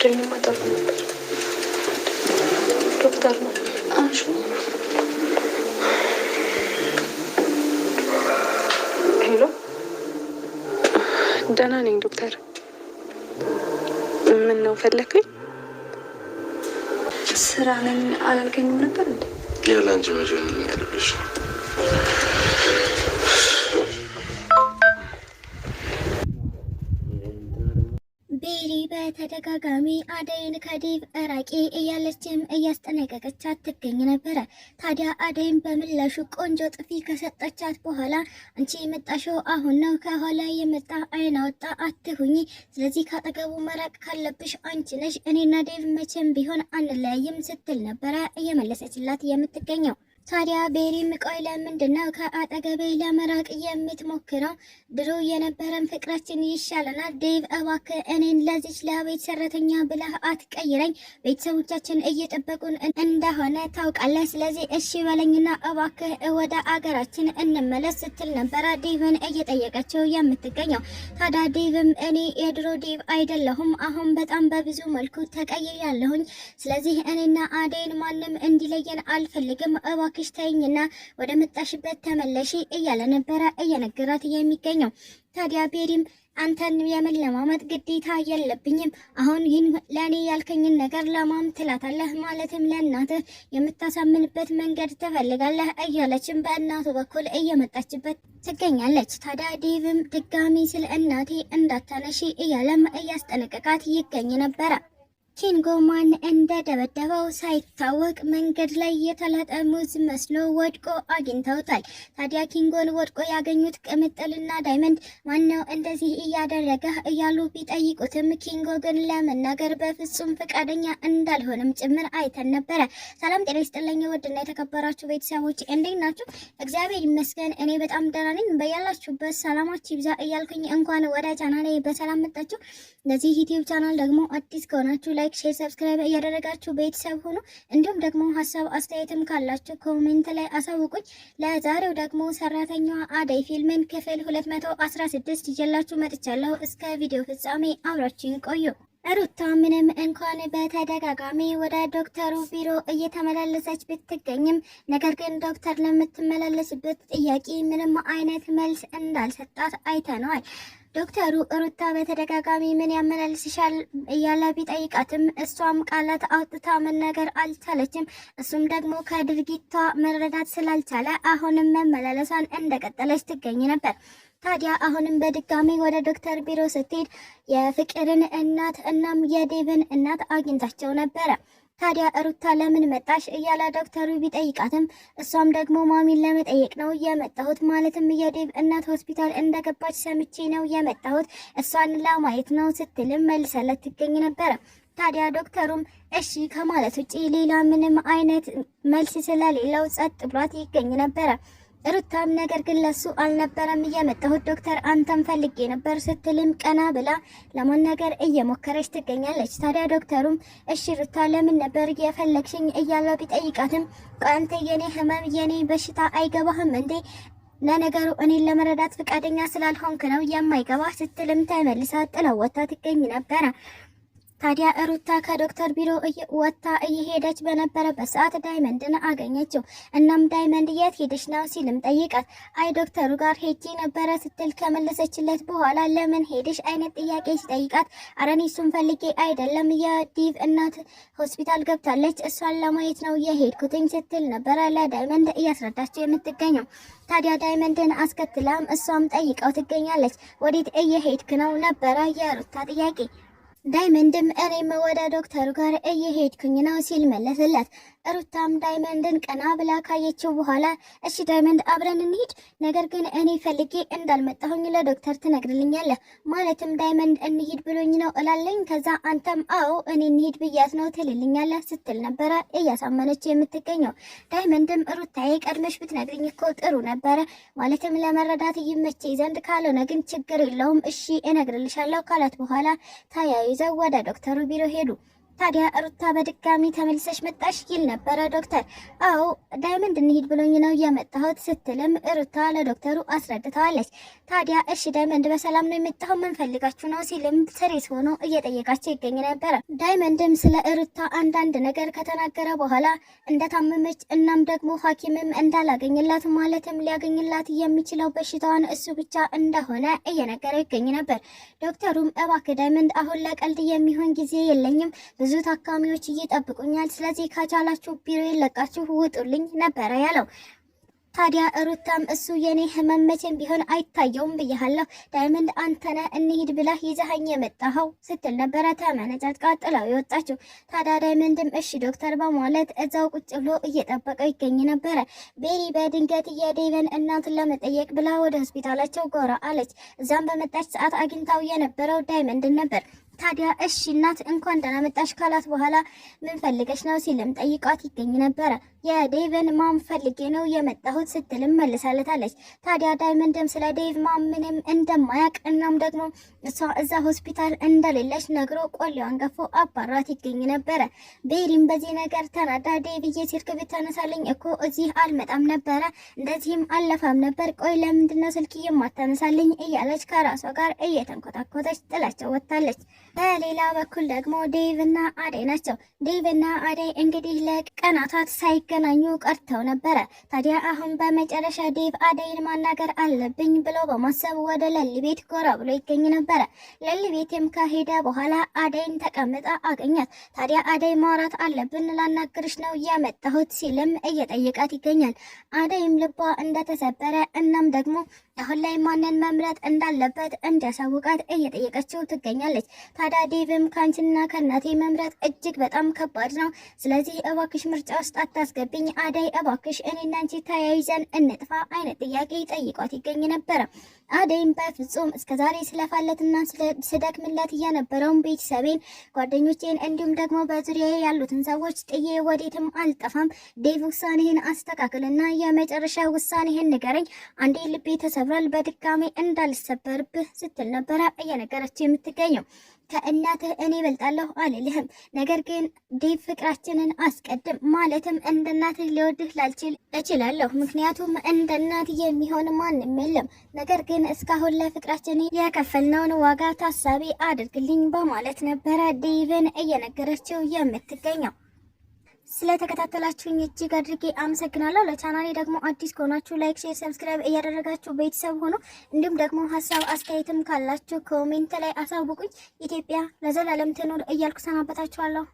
ብትነግሪኝ ማጠሩ ነበር። ዶክተር ነው አንሹ። ሄሎ፣ ደህና ነኝ ዶክተር። ምን ነው ፈለከኝ? ስራ ነኝ አላልከኝም ነበር እንዴ? ያለ አንቺ መቼም ያለብሽ ቤሪ በተደጋጋሚ አደይን ከዴቭ እራቂ እያለችም እያስጠነቀቀቻት ትገኝ ነበረ። ታዲያ አደይን በምላሹ ቆንጆ ጥፊ ከሰጠቻት በኋላ አንቺ የመጣሽው አሁን ነው፣ ከኋላ የመጣ አይን አወጣ አትሁኝ፣ ስለዚህ ካጠገቡ መራቅ ካለብሽ አንቺ ነሽ፣ እኔና ዴቭ መቼም ቢሆን አንለያይም ስትል ነበረ እየመለሰችላት የምትገኘው። ታዲያ ቤሪም ቆይ ለምንድን ነው ከአጠገቤ ለመራቅ የምትሞክረው? ድሮ የነበረን ፍቅራችን ይሻለናል። ዴቭ እባክህ እኔን ለዚች ለቤት ሰራተኛ ብለህ አትቀይረኝ። ቤተሰቦቻችን እየጠበቁን እንደሆነ ታውቃለህ። ስለዚህ እሺ በለኝና እባክህ ወደ አገራችን እንመለስ ስትል ነበረ ዴቭን እየጠየቀችው የምትገኘው። ታዲያ ዴቭም እኔ የድሮ ዴቭ አይደለሁም፣ አሁን በጣም በብዙ መልኩ ተቀይሬያለሁኝ። ስለዚህ እኔና አደይን ማንም እንዲለየን አልፈልግም፣ እባክህ ተይኝና ወደ መጣሽበት ተመለሺ እያለ ነበረ እየነገራት የሚገኘው። ታዲያ ቤሪም አንተን የመለማመጥ ግዴታ የለብኝም፣ አሁን ይህን ለእኔ ያልከኝን ነገር ለማም ትላታለህ፣ ማለትም ለእናትህ የምታሳምንበት መንገድ ትፈልጋለህ እያለችም በእናቱ በኩል እየመጣችበት ትገኛለች። ታዲያ ዴቭም ድጋሚ ስለ እናቴ እንዳታነሺ እያለም እያስጠነቀቃት ይገኝ ነበረ። ኪንጎ ማን እንደደበደበው ሳይታወቅ መንገድ ላይ የተላጠ ሙዝ መስሎ ወድቆ አግኝተውታል። ታዲያ ኪንጎን ወድቆ ያገኙት ቅምጥልና ዳይመንድ ማነው እንደዚህ እያደረገ እያሉ ቢጠይቁትም ኪንጎ ግን ለመናገር በፍጹም ፈቃደኛ እንዳልሆነም ጭምር አይተን ነበረ። ሰላም ጤና ይስጥልኝ ውድና የተከበራችሁ ቤተሰቦች እንዴት ናችሁ? እግዚአብሔር ይመስገን እኔ በጣም ደህና ነኝ። በያላችሁበት ሰላማችሁ ይብዛ እያልኩኝ እንኳን ወደ ቻናሌ በሰላም መጣችሁ። ለዚህ ዩቲዩብ ቻናል ደግሞ አዲስ ከሆናችሁ ላይክ፣ ሼር፣ ሰብስክራይብ እያደረጋችሁ ቤተሰብ ሆኑ። እንዲሁም ደግሞ ሀሳብ አስተያየትም ካላችሁ ኮሜንት ላይ አሳውቁኝ። ለዛሬው ደግሞ ሰራተኛዋ አደይ ፊልምን ክፍል 216 ይዤላችሁ መጥቻለሁ። እስከ ቪዲዮ ፍጻሜ አብራችሁን ቆዩ። ሩታ ምንም እንኳን በተደጋጋሚ ወደ ዶክተሩ ቢሮ እየተመላለሰች ብትገኝም ነገር ግን ዶክተር ለምትመላለስበት ጥያቄ ምንም አይነት መልስ እንዳልሰጣት አይተነዋል። ዶክተሩ ሩታ በተደጋጋሚ ምን ያመላልስሻል እያለ ቢጠይቃትም እሷም ቃላት አውጥታ መናገር አልቻለችም። እሱም ደግሞ ከድርጊቷ መረዳት ስላልቻለ አሁንም መመላለሷን እንደቀጠለች ትገኝ ነበር። ታዲያ አሁንም በድጋሚ ወደ ዶክተር ቢሮ ስትሄድ የፍቅርን እናት እናም የዴቭን እናት አግኝታቸው ነበረ። ታዲያ ሩታ ለምን መጣሽ እያለ ዶክተሩ ቢጠይቃትም እሷም ደግሞ ማሚን ለመጠየቅ ነው የመጣሁት፣ ማለትም የዴቭ እናት ሆስፒታል እንደገባች ሰምቼ ነው የመጣሁት፣ እሷን ለማየት ነው ስትልም መልሰለት ትገኝ ነበረ። ታዲያ ዶክተሩም እሺ ከማለት ውጪ ሌላ ምንም አይነት መልስ ስለሌለው ጸጥ ብሏት ይገኝ ነበረ። ሩታም ነገር ግን ለሱ አልነበረም የመጣሁት ዶክተር አንተን ፈልጌ ነበር ስትልም ቀና ብላ ለማናገር እየሞከረች ትገኛለች። ታዲያ ዶክተሩም እሺ ሩታ ለምን ነበር የፈለግሽኝ እያለ ቢጠይቃትም አንተ የኔ ህመም የኔ በሽታ አይገባህም እንዴ? ለነገሩ እኔን ለመረዳት ፈቃደኛ ስላልሆንክ ነው የማይገባ ስትልም ተመልሳ ጥላው ወጥታ ትገኝ ነበረ። ታዲያ ሩታ ከዶክተር ቢሮ ወጥታ እየሄደች በነበረበት ሰዓት ዳይመንድን አገኘችው። እናም ዳይመንድ የት ሄደሽ ነው ሲልም ጠይቃት አይ ዶክተሩ ጋር ሄጂ ነበረ ስትል ከመለሰችለት በኋላ ለምን ሄደሽ አይነት ጥያቄ ሲጠይቃት አረ እኔ እሱን ፈልጌ አይደለም የዴቭ እናት ሆስፒታል ገብታለች እሷን ለማየት ነው የሄድኩትኝ ስትል ነበረ ለዳይመንድ እያስረዳችው የምትገኘው። ታዲያ ዳይመንድን አስከትላም እሷም ጠይቀው ትገኛለች። ወዴት እየሄድክ ነው ነበረ የሩታ ጥያቄ። ዳይመንድም እኔም ወደ ዶክተሩ ጋር እየሄድኩኝ ነው ሲል መለስለት። ሩታም ዳይመንድን ቀና ብላ ካየችው በኋላ እሺ ዳይመንድ አብረን እንሂድ፣ ነገር ግን እኔ ፈልጌ እንዳልመጣሁኝ ለዶክተር ትነግርልኛለህ፣ ማለትም ዳይመንድ እንሂድ ብሎኝ ነው እላለኝ፣ ከዛ አንተም አዎ እኔ እንሂድ ብያት ነው ትልልኛለህ ስትል ነበረ እያሳመነች የምትገኘው። ዳይመንድም ሩታዬ ቀድመሽ ብትነግርኝ እኮ ጥሩ ነበረ፣ ማለትም ለመረዳት ይመቼ ዘንድ፣ ካልሆነ ግን ችግር የለውም እሺ እነግርልሻለሁ ካላት በኋላ ተያይዘው ወደ ዶክተሩ ቢሮ ሄዱ። ታዲያ ሩታ በድጋሚ ተመልሰሽ መጣሽ ይል ነበረ ዶክተር። አዎ ዳይመንድ እንሂድ ብሎኝ ነው የመጣሁት ስትልም ሩታ ለዶክተሩ አስረድተዋለች። ታዲያ እሺ ዳይመንድ በሰላም ነው የመጣኸው ምን ፈልጋችሁ ነው ሲልም ስሬስ ሆኖ እየጠየቃቸው ይገኝ ነበረ። ዳይመንድም ስለ ሩታ አንዳንድ ነገር ከተናገረ በኋላ እንደታመመች እናም ደግሞ ሐኪምም እንዳላገኝላት ማለትም ሊያገኝላት የሚችለው በሽታዋን እሱ ብቻ እንደሆነ እየነገረው ይገኝ ነበር። ዶክተሩም እባክህ ዳይመንድ አሁን ለቀልድ የሚሆን ጊዜ የለኝም፣ ብዙ ታካሚዎች እየጠብቁኛል፣ ስለዚህ ካቻላችሁ ቢሮ ለቃችሁ ውጡልኝ ነበረ ያለው። ታዲያ ሩታም እሱ የኔ ህመም መቼም ቢሆን አይታየውም ብያለሁ፣ ዳይመንድ አንተነ እንሂድ ብለህ ይዘኸኝ የመጣኸው ስትል ነበረ ተመነጫጭቃ ጥላው የወጣችው። ታዲያ ዳይመንድም እሺ ዶክተር በማለት እዛው ቁጭ ብሎ እየጠበቀው ይገኝ ነበረ። ቤሪ በድንገት የዴቨን እናቱን ለመጠየቅ ብላ ወደ ሆስፒታላቸው ጎራ አለች። እዛም በመጣች ሰዓት አግኝታው የነበረው ዳይመንድን ነበር። ታዲያ እሺ እናት እንኳን ደህና መጣሽ ካላት በኋላ ምን ፈልገሽ ነው ሲልም ጠይቃት ይገኝ ነበረ። የዴቭን ማም ፈልጌ ነው የመጣሁት ስትልም መልሳለታለች። ታዲያ ዳይመንድም ስለ ዴቭ ማም ምንም እንደማያውቅ እናም ደግሞ እሷ እዛ ሆስፒታል እንደሌለች ነግሮ ቆሌዋን ገፎ አባራት ይገኝ ነበረ። ቤሪም በዚህ ነገር ተናዳ ዴቭዬ ስልክ ብታነሳልኝ እኮ እዚህ አልመጣም ነበረ፣ እንደዚህም አለፋም ነበር፣ ቆይ ለምንድነው ስልክ የማታነሳልኝ እያለች ከራሷ ጋር እየተንኮታኮተች ጥላቸው ወጥታለች። በሌላ በኩል ደግሞ ዴቭና አደይ ናቸው። ዴቭና አደይ እንግዲህ ለቀናታት ሳይገናኙ ቀርተው ነበረ። ታዲያ አሁን በመጨረሻ ዴቭ አደይን ማናገር አለብኝ ብሎ በማሰብ ወደ ለሊ ቤት ጎራ ብሎ ይገኝ ነበረ። ለሊ ቤትም ከሄደ በኋላ አደይን ተቀምጣ አገኛት። ታዲያ አደይ ማውራት አለብን ላናግርሽ ነው የመጣሁት ሲልም እየጠየቃት ይገኛል። አደይም ልቧ እንደተሰበረ እናም ደግሞ አሁን ላይ ማንን መምረጥ እንዳለበት እንዲያሳውቃት እየጠየቀችው ትገኛለች። ታዲያ ዴቭም ካንቺና ከእናቴ መምረጥ እጅግ በጣም ከባድ ነው፣ ስለዚህ እባክሽ ምርጫ ውስጥ አታስገብኝ አደይ፣ እባክሽ እኔና አንቺ ተያይዘን እንጥፋ አይነት ጥያቄ ጠይቋት ይገኝ ነበረ። አደይም በፍጹም እስከዛሬ ስለፋለትና ስደክምለት የነበረውን ቤተሰቤን፣ ጓደኞቼን እንዲሁም ደግሞ በዙሪያዬ ያሉትን ሰዎች ጥዬ ወዴትም አልጠፋም። ዴቭ ውሳኔህን አስተካክልና የመጨረሻ ውሳኔህን ንገረኝ፣ አንዴ ልቤ ተሰብሯል፣ በድጋሜ እንዳልሰበርብህ ስትል ነበረ እየነገረች የምትገኘው። ከእናትህ እኔ እበልጣለሁ አልልህም፣ ነገር ግን ዴቭ ፍቅራችንን አስቀድም፣ ማለትም እንደ እናትህ ሊወድህ ላልችል እችላለሁ፣ ምክንያቱም እንደ እናት የሚሆን ማንም የለም፣ ነገር ግን እስካሁን ለፍቅራችን የከፈልነውን ዋጋ ታሳቢ አድርግልኝ በማለት ነበረ ዴቭን እየነገረችው የምትገኘው። ስለተከታተላችሁኝ እጅግ አድርጌ አመሰግናለሁ። ለቻናሌ ደግሞ አዲስ ከሆናችሁ ላይክ፣ ሼር፣ ሰብስክራይብ እያደረጋችሁ ቤተሰብ ሆኖ እንዲሁም ደግሞ ሀሳብ አስተያየትም ካላችሁ ኮሜንት ላይ አሳውቁኝ። ኢትዮጵያ ለዘላለም ትኑር እያልኩ ሰናበታችኋለሁ።